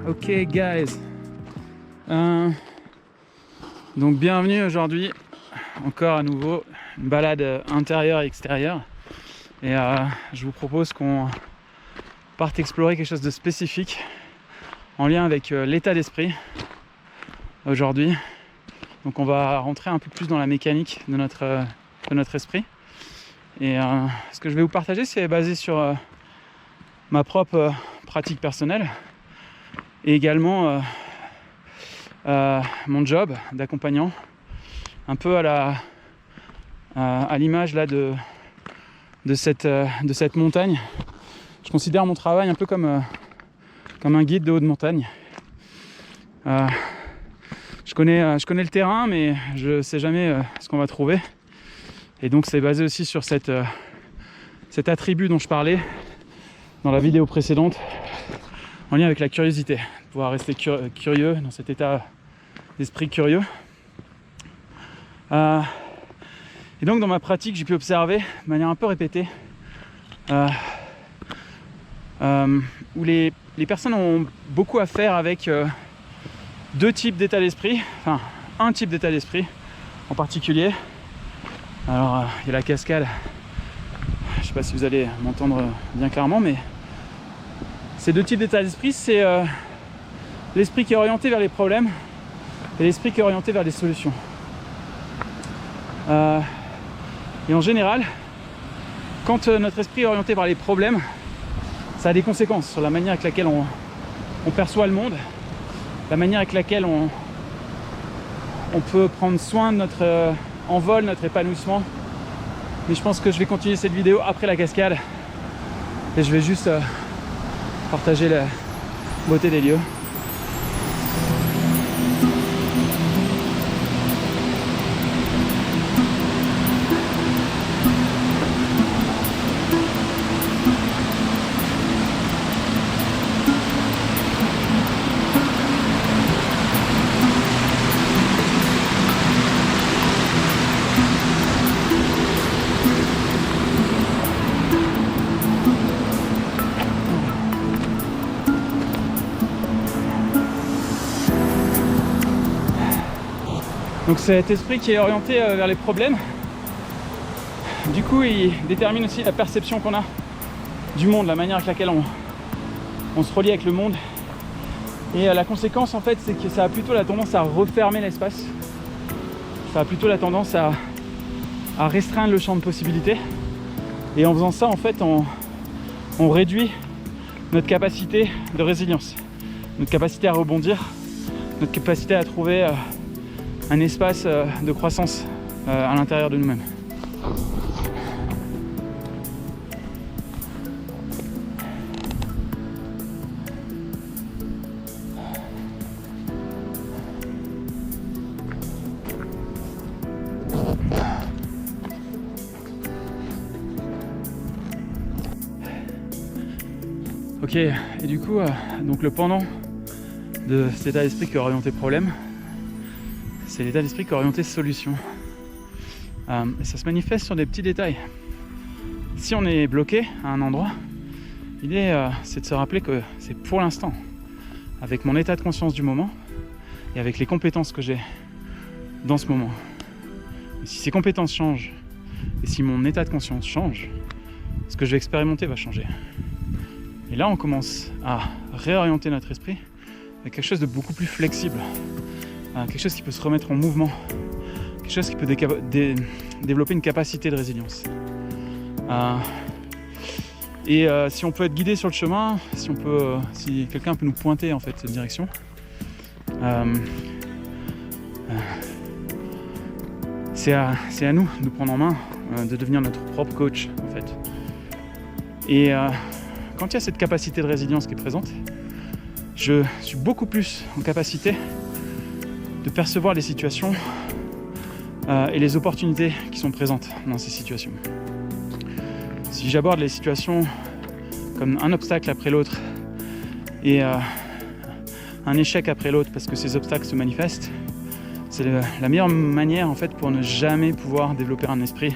Ok guys, donc bienvenue aujourd'hui, encore à nouveau, une balade intérieure et extérieure. Et je vous propose qu'on parte explorer quelque chose de spécifique en lien avec l'état d'esprit aujourd'hui. Donc on va rentrer un peu plus dans la mécanique de notre esprit. Et ce que je vais vous partager, c'est basé sur ma propre pratique personnelle et également mon job d'accompagnant, un peu à l'image là de cette montagne. Je considère mon travail un peu comme un guide de haute montagne. Je connais le terrain, mais je ne sais jamais ce qu'on va trouver. Et donc c'est basé aussi sur cet attribut dont je parlais dans la vidéo précédente, en lien avec la curiosité, pouvoir rester curieux dans cet état d'esprit curieux. Et donc dans ma pratique, j'ai pu observer de manière un peu répétée où les personnes ont beaucoup à faire avec deux types d'état d'esprit, enfin un type d'état d'esprit en particulier. Alors il y a la cascade, je ne sais pas si vous allez m'entendre bien clairement, mais ces deux types d'état d'esprit, c'est l'esprit qui est orienté vers les problèmes et l'esprit qui est orienté vers les solutions. Et en général, quand notre esprit est orienté vers les problèmes, ça a des conséquences sur la manière avec laquelle on perçoit le monde, la manière avec laquelle on peut prendre soin de notre envol, notre épanouissement. Mais je pense que je vais continuer cette vidéo après la cascade et je vais juste partager la beauté des lieux. Donc cet esprit qui est orienté vers les problèmes, du coup il détermine aussi la perception qu'on a du monde, la manière avec laquelle on se relie avec le monde. Et la conséquence en fait, c'est que ça a plutôt la tendance à refermer l'espace, ça a plutôt la tendance à restreindre le champ de possibilités. Et en faisant ça en fait on réduit notre capacité de résilience, notre capacité à rebondir, notre capacité à trouver un espace de croissance à l'intérieur de nous-mêmes. Ok, et du coup, donc le pendant de cet état d'esprit qui est orienté problème, c'est l'état d'esprit qui est orienté solution. Et ça se manifeste sur des petits détails. Si on est bloqué à un endroit, l'idée c'est de se rappeler que c'est pour l'instant, avec mon état de conscience du moment et avec les compétences que j'ai dans ce moment. Et si ces compétences changent et si mon état de conscience change, ce que je vais expérimenter va changer. Et là on commence à réorienter notre esprit avec quelque chose de beaucoup plus flexible. Quelque chose qui peut se remettre en mouvement, quelque chose qui peut développer une capacité de résilience. Et si on peut être guidé sur le chemin, si quelqu'un peut nous pointer en fait cette direction, c'est à nous de prendre en main, de devenir notre propre coach en fait. Et quand il y a cette capacité de résilience qui est présente, je suis beaucoup plus en capacité de percevoir les situations et les opportunités qui sont présentes dans ces situations. Si j'aborde les situations comme un obstacle après l'autre et un échec après l'autre parce que ces obstacles se manifestent, c'est la meilleure manière en fait pour ne jamais pouvoir développer un esprit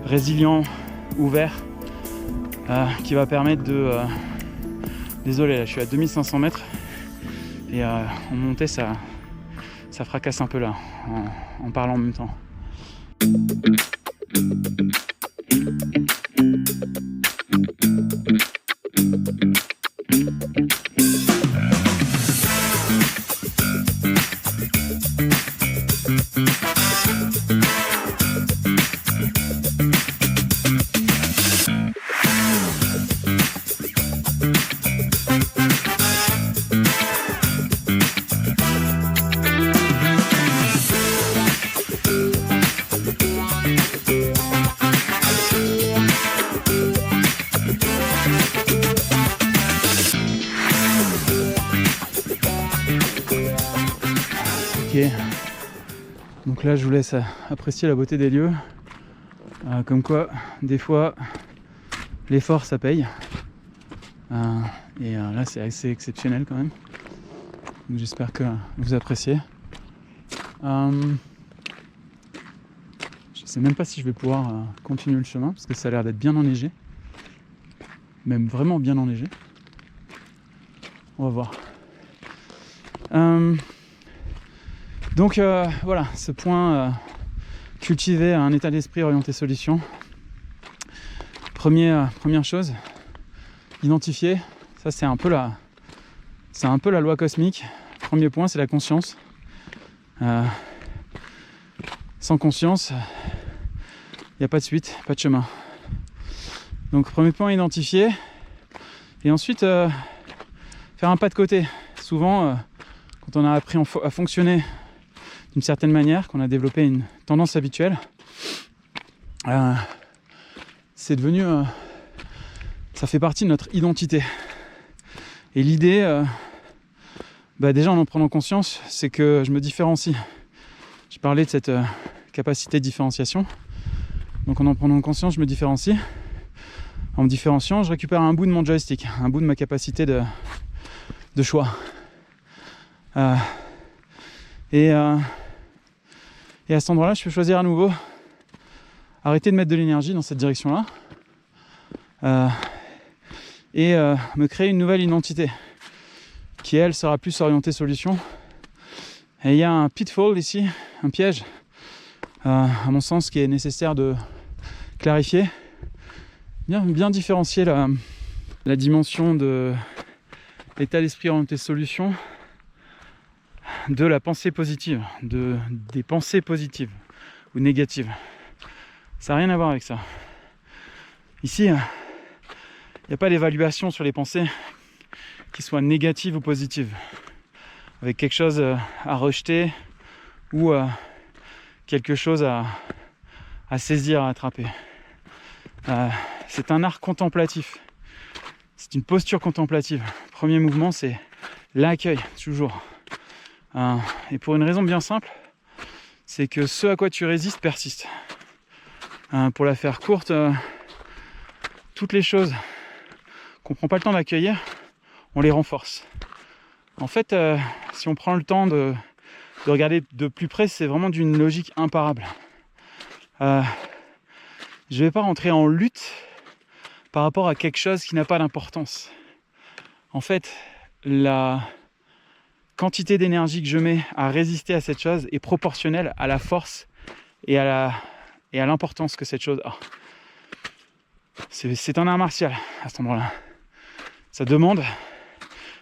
résilient, ouvert, qui va permettre de Désolé, là je suis à 2500 mètres et en montée ça fracasse un peu là en parlant en même temps. Donc là je vous laisse apprécier la beauté des lieux, comme quoi des fois l'effort ça paye, et là c'est assez exceptionnel quand même, donc j'espère que vous appréciez. Je sais même pas si je vais pouvoir continuer le chemin parce que ça a l'air d'être bien enneigé, même vraiment bien enneigé. On va voir. Donc voilà, ce point, cultiver un état d'esprit orienté solution. Première chose, identifier, ça c'est un peu la loi cosmique. Premier point, c'est la conscience. Sans conscience, il n'y a pas de suite, pas de chemin. Donc premier point, identifier. Et ensuite, faire un pas de côté. Souvent, quand on a appris à fonctionner d'une certaine manière, qu'on a développé une tendance habituelle, c'est devenu, ça fait partie de notre identité. Et l'idée, déjà en prenant conscience, c'est que je me différencie. J'ai parlé de cette capacité de différenciation. Donc en prenant conscience, je me différencie. En me différenciant, je récupère un bout de mon joystick, un bout de ma capacité de choix. Et à cet endroit-là, je peux choisir à nouveau, arrêter de mettre de l'énergie dans cette direction-là, et me créer une nouvelle identité qui, elle, sera plus orientée solution. Et il y a un pitfall ici, un piège, à mon sens, qui est nécessaire de clarifier, bien différencier la dimension de l'état d'esprit orienté solution de la pensée positive, des pensées positives ou négatives. Ça n'a rien à voir avec ça. Ici, il n'y a pas d'évaluation sur les pensées qui soient négatives ou positives, avec quelque chose à rejeter ou quelque chose à saisir, à attraper. C'est un art contemplatif, c'est une posture contemplative. Premier mouvement, c'est l'accueil, toujours. Et pour une raison bien simple, c'est que ce à quoi tu résistes persiste. Pour la faire courte, toutes les choses qu'on ne prend pas le temps d'accueillir, on les renforce. En fait, si on prend le temps de regarder de plus près, c'est vraiment d'une logique imparable. Je ne vais pas rentrer en lutte par rapport à quelque chose qui n'a pas d'importance. En fait, la quantité d'énergie que je mets à résister à cette chose est proportionnelle à la force et à l'importance que cette chose a. C'est un art martial à cet endroit-là. Ça demande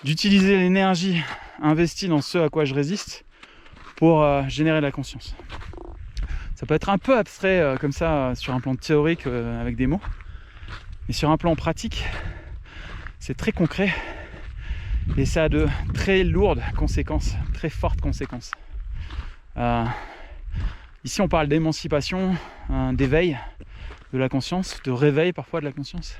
d'utiliser l'énergie investie dans ce à quoi je résiste pour générer de la conscience. Ça peut être un peu abstrait comme ça sur un plan théorique avec des mots, mais sur un plan pratique, c'est très concret et ça a de très lourdes conséquences, très fortes conséquences. Ici on parle d'émancipation, d'éveil de la conscience, de réveil parfois de la conscience.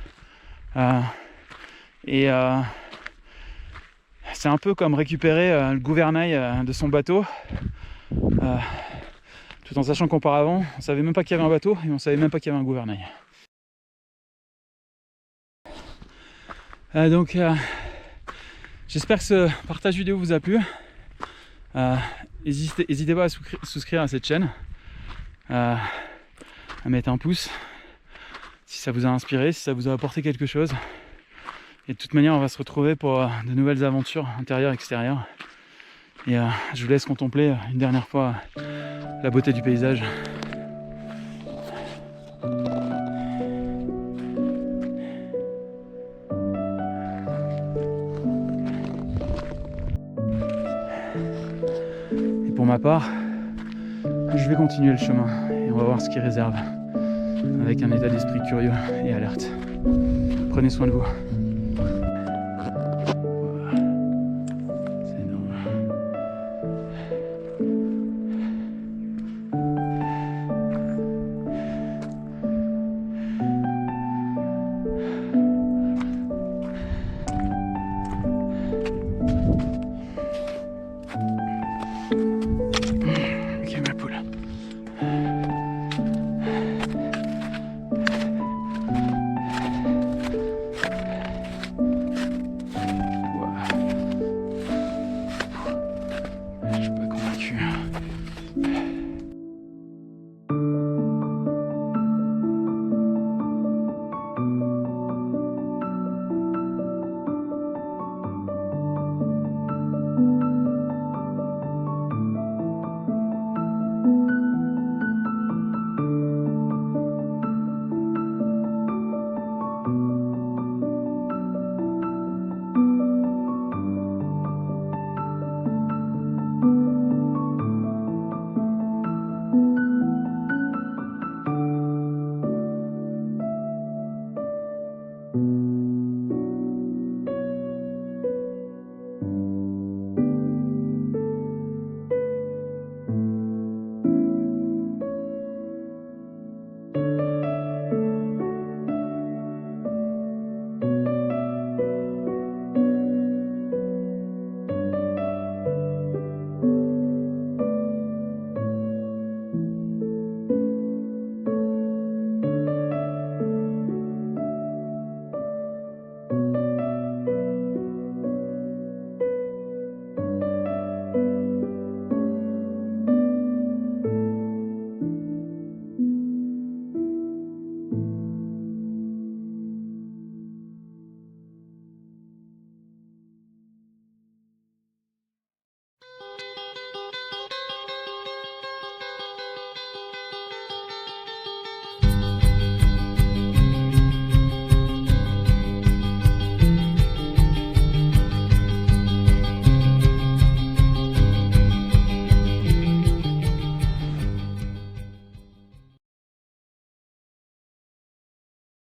C'est un peu comme récupérer le gouvernail de son bateau, tout en sachant qu'auparavant on savait même pas qu'il y avait un bateau et on savait même pas qu'il y avait un gouvernail. Donc j'espère que ce partage vidéo vous a plu. N'hésitez pas à souscrire à cette chaîne, à mettre un pouce si ça vous a inspiré, si ça vous a apporté quelque chose. Et de toute manière, on va se retrouver pour de nouvelles aventures intérieures, extérieures. Et je vous laisse contempler une dernière fois la beauté du paysage. Et pour ma part, je vais continuer le chemin et on va voir ce qu'il réserve avec un état d'esprit curieux et alerte. Prenez soin de vous.